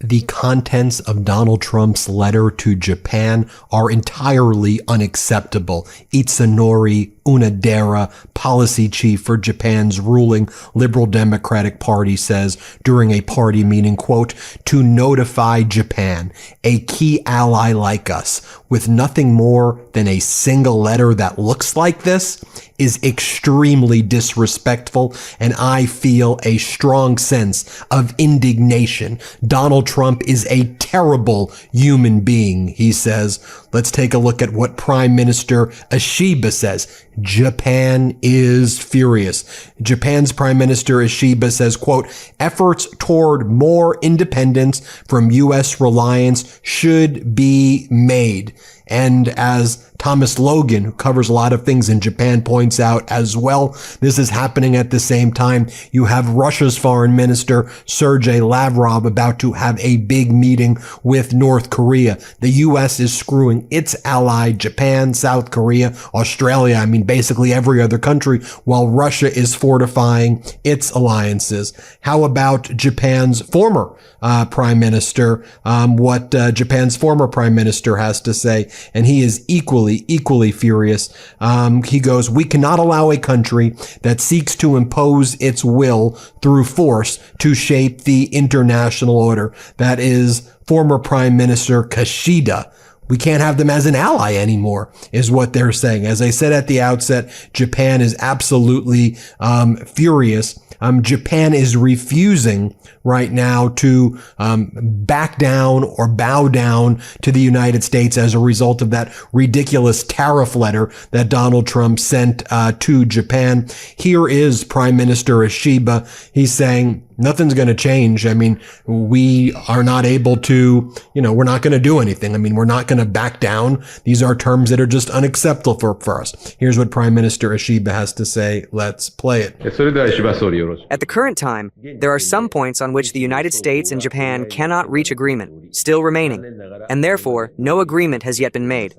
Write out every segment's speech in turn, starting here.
the contents of Donald Trump's letter to Japan are entirely unacceptable. Itsunori Unadera, policy chief for Japan's ruling Liberal Democratic Party, says during a party meeting, quote, to notify Japan, a key ally like us, with nothing more than a single letter that looks like this is extremely disrespectful, and I feel a strong sense of indignation. Donald Trump is a terrible human being, he says. Let's take a look at what Prime Minister Ishiba says. Japan is furious. Japan's Prime Minister Ishiba says, quote, efforts toward more independence from U.S. reliance should be made. And as Thomas Logan, who covers a lot of things in Japan, points out as well, this is happening at the same time. You have Russia's foreign minister, Sergei Lavrov, about to have a big meeting with North Korea. The U.S. is screwing its ally, Japan, South Korea, Australia, basically every other country, while Russia is fortifying its alliances. How about Japan's former prime minister, what Japan's former prime minister has to say? And he is equally furious. He goes, we cannot allow a country that seeks to impose its will through force to shape the international order. That is former Prime Minister Kishida. We can't have them as an ally anymore, is what they're saying. As I said at the outset, Japan is absolutely furious. Japan is refusing right now to back down or bow down to the United States as a result of that ridiculous tariff letter that Donald Trump sent to Japan. Here is Prime Minister Ishiba. He's saying, nothing's going to change. We are not able to, we're not going to do anything. We're not going to back down. These are terms that are just unacceptable for us. Here's what Prime Minister Ishiba has to say. Let's play it. At the current time, there are some points on which the United States and Japan cannot reach agreement, still remaining, and therefore no agreement has yet been made.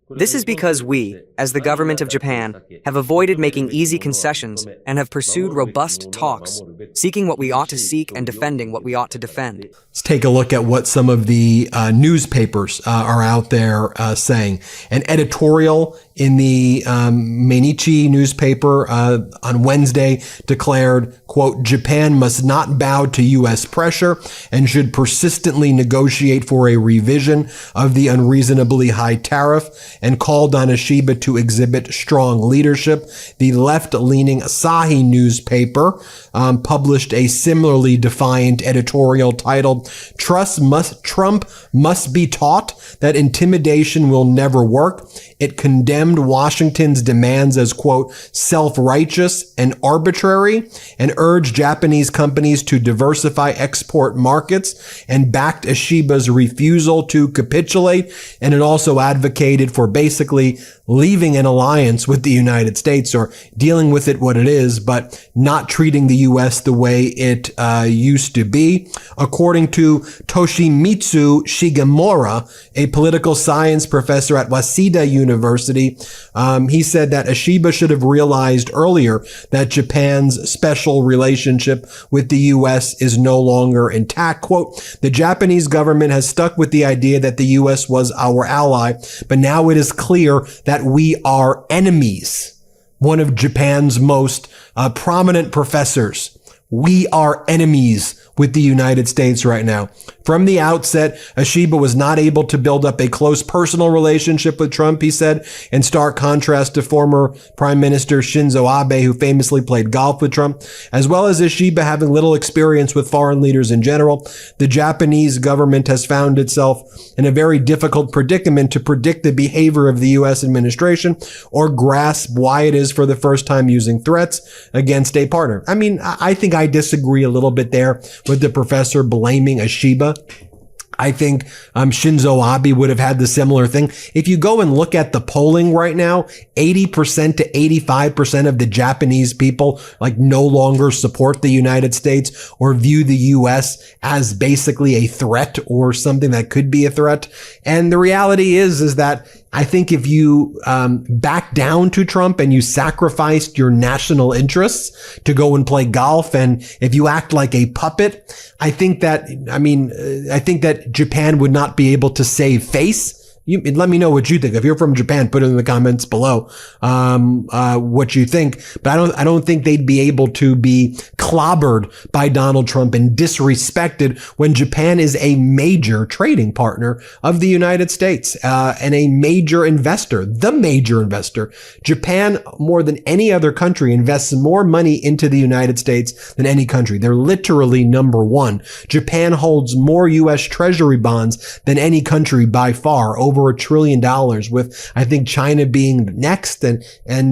This is because we, as the government of Japan, have avoided making easy concessions and have pursued robust talks, seeking what we ought to seek and defending what we ought to defend. Let's take a look at what some of the newspapers are out there saying. An editorial in the Mainichi newspaper on Wednesday declared, quote, Japan must not bow to U.S. pressure and should persistently negotiate for a revision of the unreasonably high tariff, and called on Ishiba to exhibit strong leadership. The left-leaning Asahi newspaper published a similarly defiant editorial titled, Trump must be taught that intimidation will never work. It condemned Washington's demands as, quote, self-righteous and arbitrary, and urged Japanese companies to diversify export markets, and backed Ishiba's refusal to capitulate. And it also advocated for basically leaving an alliance with the United States, or dealing with it what it is, but not treating the U.S. the way it used to be. According to Toshimitsu Shigemura, a political science professor at Waseda University, he said that Ishiba should have realized earlier that Japan's special relationship with the U.S. is no longer intact. Quote, the Japanese government has stuck with the idea that the U.S. was our ally, but now it is clear that we are enemies. One of Japan's most prominent professors. We are enemies with the United States right now. From the outset, Ishiba was not able to build up a close personal relationship with Trump, he said, in stark contrast to former Prime Minister Shinzo Abe, who famously played golf with Trump. As well as Ishiba having little experience with foreign leaders in general, the Japanese government has found itself in a very difficult predicament to predict the behavior of the U.S. administration or grasp why it is for the first time using threats against a partner. I think I disagree a little bit there with the professor blaming Ishiba. I think Shinzo Abe would have had the similar thing. If you go and look at the polling right now, 80% to 85% of the Japanese people no longer support the United States or view the U.S. as basically a threat or something that could be a threat. And the reality is that I think if you back down to Trump and you sacrificed your national interests to go and play golf, and if you act like a puppet, I think that Japan would not be able to save face. Let me know what you think. If you're from Japan, put it in the comments below what you think. But I don't think they'd be able to be clobbered by Donald Trump and disrespected when Japan is a major trading partner of the United States and a major investor, the major investor. Japan, more than any other country, invests more money into the United States than any country. They're literally number one. Japan holds more U.S. Treasury bonds than any country by far, over $1 trillion, with I think China being next, and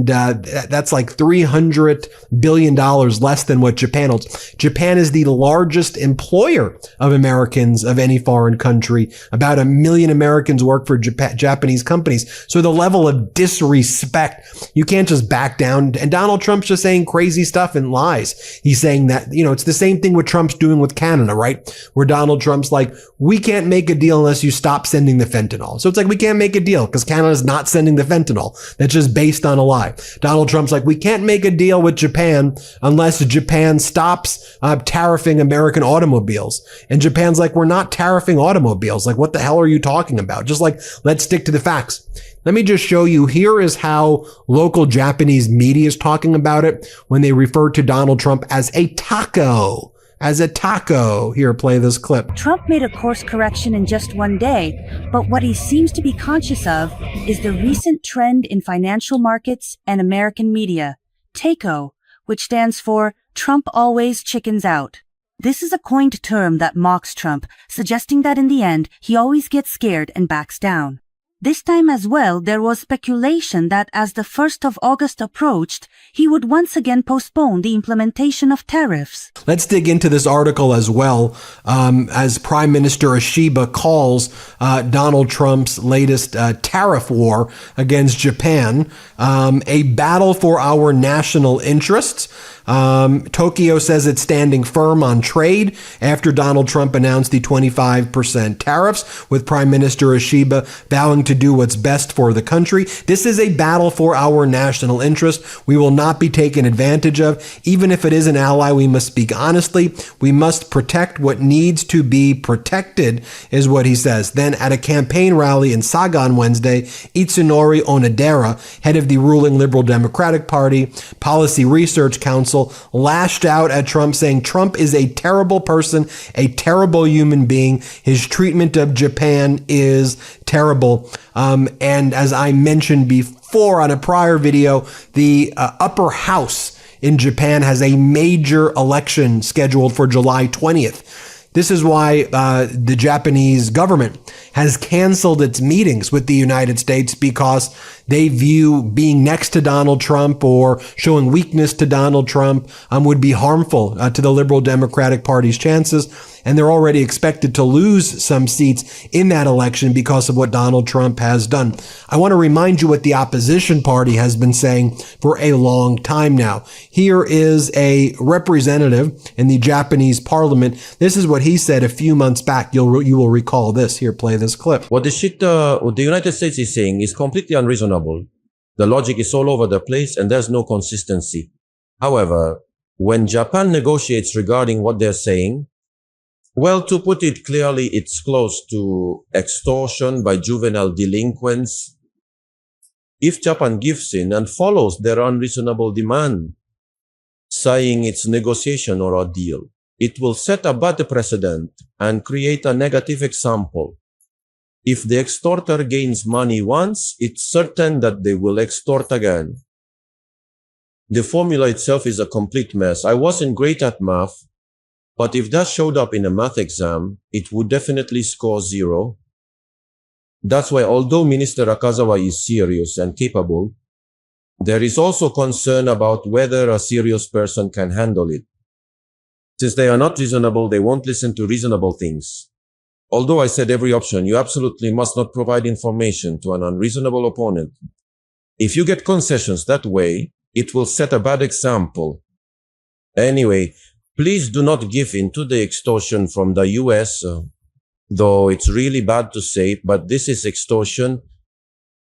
that's like $300 billion less than what Japan holds. Japan is the largest employer of Americans of any foreign country. About 1 million Americans work for Japanese companies. So the level of disrespect, you can't just back down. And Donald Trump's just saying crazy stuff and lies. He's saying that, it's the same thing what Trump's doing with Canada, right? Where Donald Trump's like, we can't make a deal unless you stop sending the fentanyl. So it's like, we can't make a deal because Canada's not sending the fentanyl. That's just based on a lie. Donald Trump's like, we can't make a deal with Japan unless Japan stops tariffing American automobiles. And Japan's like, we're not tariffing automobiles. Like, what the hell are you talking about? Just like, let's stick to the facts. Let me just show you. Here is how local Japanese media is talking about it when they refer to Donald Trump as a taco. Here, play this clip. Trump made a course correction in just one day, but what he seems to be conscious of is the recent trend in financial markets and American media, TACO, which stands for Trump Always Chickens Out. This is a coined term that mocks Trump, suggesting that in the end, he always gets scared and backs down. This time as well, there was speculation that as the 1st of August approached, he would once again postpone the implementation of tariffs. Let's dig into this article as well, as Prime Minister Ishiba calls Donald Trump's latest tariff war against Japan a battle for our national interests. Tokyo says it's standing firm on trade after Donald Trump announced the 25% tariffs, with Prime Minister Ishiba vowing to do what's best for the country. This is a battle for our national interest. We will not be taken advantage of. Even if it is an ally, we must speak honestly. We must protect what needs to be protected, is what he says. Then at a campaign rally in Saga on Wednesday, Itsunori Onodera, head of the ruling Liberal Democratic Party Policy Research Council, lashed out at Trump, saying Trump is a terrible person, a terrible human being. His treatment of Japan is terrible. And as I mentioned before on a prior video, the upper house in Japan has a major election scheduled for July 20th. This is why the Japanese government has canceled its meetings with the United States, because they view being next to Donald Trump or showing weakness to Donald Trump would be harmful to the Liberal Democratic Party's chances. And they're already expected to lose some seats in that election because of what Donald Trump has done. I want to remind you what the opposition party has been saying for a long time now. Here is a representative in the Japanese parliament. This is what he said a few months back. You will recall this. Here, play this clip. What the United States is saying is completely unreasonable. The logic is all over the place and there's no consistency. However, when Japan negotiates regarding what they're saying, well, to put it clearly, it's close to extortion by juvenile delinquents. If Japan gives in and follows their unreasonable demand, saying it's negotiation or a deal, it will set a bad precedent and create a negative example. If the extorter gains money once, it's certain that they will extort again. The formula itself is a complete mess. I wasn't great at math, but if that showed up in a math exam, it would definitely score 0. That's why, although Minister Akazawa is serious and capable, there is also concern about whether a serious person can handle it. Since they are not reasonable, they won't listen to reasonable things. Although I said every option, you absolutely must not provide information to an unreasonable opponent. If you get concessions that way, it will set a bad example. Anyway, please do not give in to the extortion from the US, though it's really bad to say it, but this is extortion.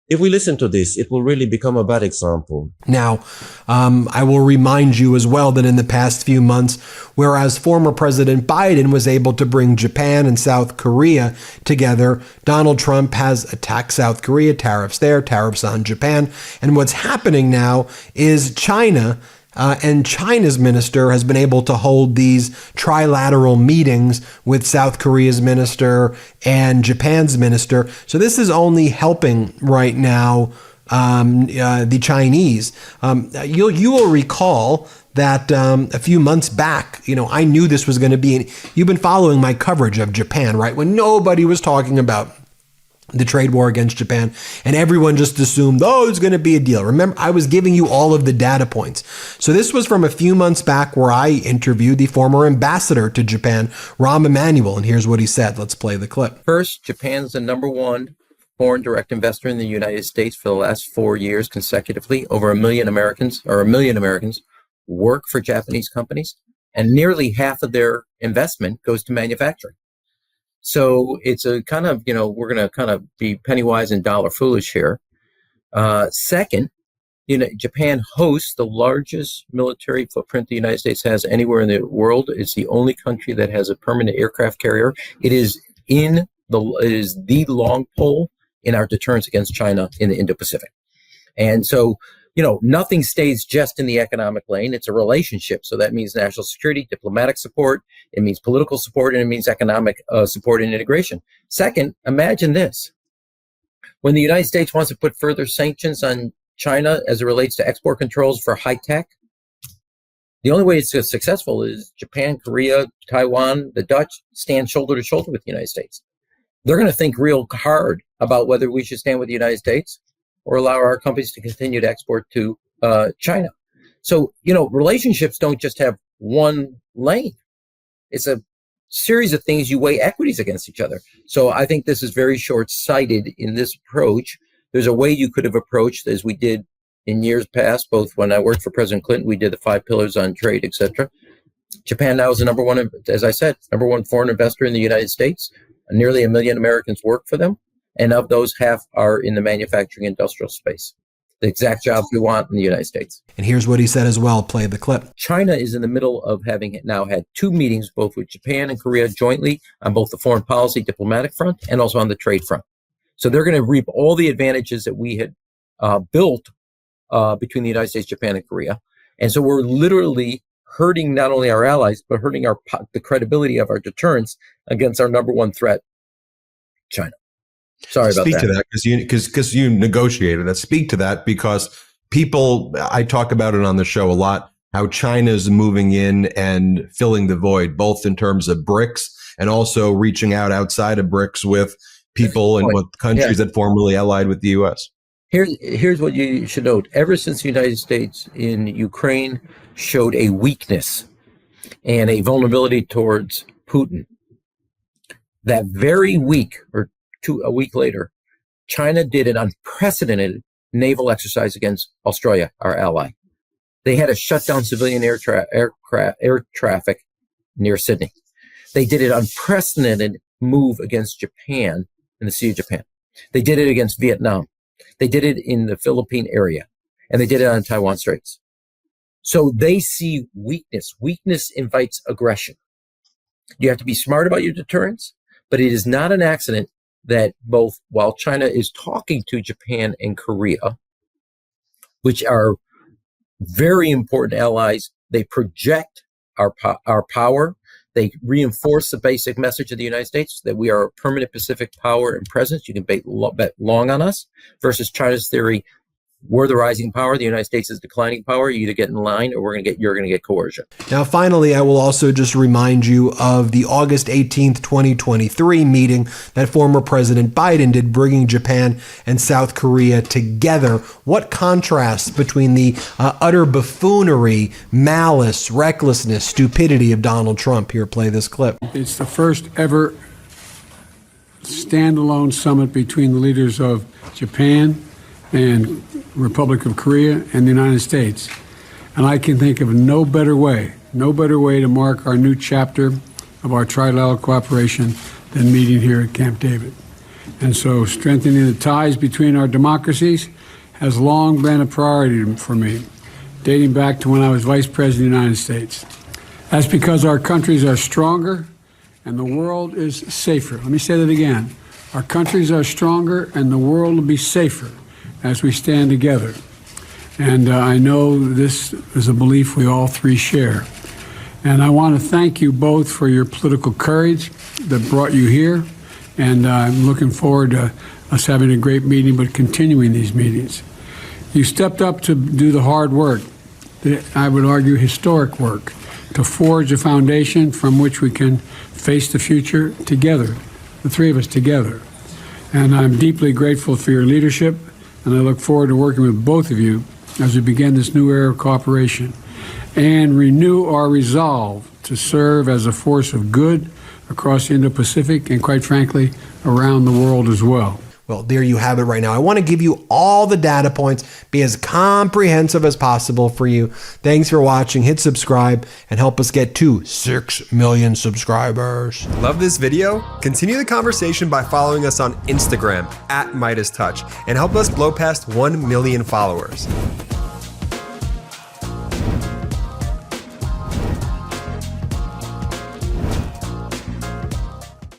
If we listen to this, it will really become a bad example. Now, I will remind you as well that in the past few months, whereas former President Biden was able to bring Japan and South Korea together, Donald Trump has attacked South Korea, tariffs there, tariffs on Japan. And what's happening now is China and China's minister has been able to hold these trilateral meetings with South Korea's minister and Japan's minister. So this is only helping right now the Chinese. You will recall that a few months back, I knew this was going to be. You've been following my coverage of Japan, right? When nobody was talking about the trade war against Japan, and everyone just assumed, it's going to be a deal. Remember, I was giving you all of the data points. So this was from a few months back where I interviewed the former ambassador to Japan, Rahm Emanuel, and here's what he said. Let's play the clip. First, Japan's the number one foreign direct investor in the United States for the last 4 years consecutively. Over a million Americans work for Japanese companies, and nearly half of their investment goes to manufacturing. So it's a kind of, we're going to kind of be penny wise and dollar foolish here. Second, Japan hosts the largest military footprint the United States has anywhere in the world. It's the only country that has a permanent aircraft carrier. It is the long pole in our deterrence against China in the Indo-Pacific. And so, nothing stays just in the economic lane. It's a relationship. So that means national security, diplomatic support, it means political support, and it means economic support and integration. Second, imagine this. When the United States wants to put further sanctions on China as it relates to export controls for high tech, the only way it's successful is Japan, Korea, Taiwan, the Dutch stand shoulder to shoulder with the United States. They're going to think real hard about whether we should stand with the United States or allow our companies to continue to export to China. So, relationships don't just have one lane. It's a series of things. You weigh equities against each other. So I think this is very short-sighted in this approach. There's a way you could have approached, as we did in years past, both when I worked for President Clinton, we did the 5 pillars on trade, etc. Japan now is the number one, as I said, number one foreign investor in the United States. Nearly 1 million Americans work for them. And of those, half are in the manufacturing industrial space. The exact jobs we want in the United States. And here's what he said as well. Play the clip. China is in the middle of having now had 2 meetings, both with Japan and Korea jointly on both the foreign policy diplomatic front and also on the trade front. So they're going to reap all the advantages that we had built between the United States, Japan, and Korea. And so we're literally hurting not only our allies, but hurting the credibility of our deterrence against our number one threat, China. Sorry about that. Speak to that because you negotiated that. Speak to that because I talk about it on the show a lot, how China's moving in and filling the void, both in terms of BRICS and also reaching out outside of BRICS with people and with countries that formerly allied with the U.S. Here's what you should note. Ever since the United States in Ukraine showed a weakness and a vulnerability towards Putin, that very week or a week later, China did an unprecedented naval exercise against Australia, our ally. They had to shut down civilian air traffic near Sydney. They did an unprecedented move against Japan in the Sea of Japan. They did it against Vietnam. They did it in the Philippine area, and they did it on Taiwan Straits. So they see weakness. Weakness invites aggression. You have to be smart about your deterrence, but it is not an accident that both while China is talking to Japan and Korea, which are very important allies, they project our power. They reinforce the basic message of the United States that we are a permanent Pacific power and presence. You can bet long on us versus China's theory. We're the rising power. The United States is declining power. You either get in line or you're going to get coercion. Now, finally, I will also just remind you of the August 18th, 2023 meeting that former President Biden did, bringing Japan and South Korea together. What contrasts between the utter buffoonery, malice, recklessness, stupidity of Donald Trump. Here, play this clip. It's the first ever standalone summit between the leaders of Japan and Republic of Korea and the United States. And I can think of no better way to mark our new chapter of our trilateral cooperation than meeting here at Camp David. And so strengthening the ties between our democracies has long been a priority for me, dating back to when I was Vice President of the United States. That's because our countries are stronger and the world is safer. Let me say that again. Our countries are stronger and the world will be safer as we stand together. And I know this is a belief we all three share. And I want to thank you both for your political courage that brought you here. And I'm looking forward to us having a great meeting, but continuing these meetings. You stepped up to do the hard work, I would argue historic work, to forge a foundation from which we can face the future together, the three of us together. And I'm deeply grateful for your leadership, and I look forward to working with both of you as we begin this new era of cooperation and renew our resolve to serve as a force of good across the Indo-Pacific and, quite frankly, around the world as well. Well, there you have it right now. I want to give you all the data points, be as comprehensive as possible for you. Thanks for watching. Hit subscribe and help us get to 6 million subscribers. Love this video? Continue the conversation by following us on Instagram @MeidasTouch and help us blow past 1 million followers.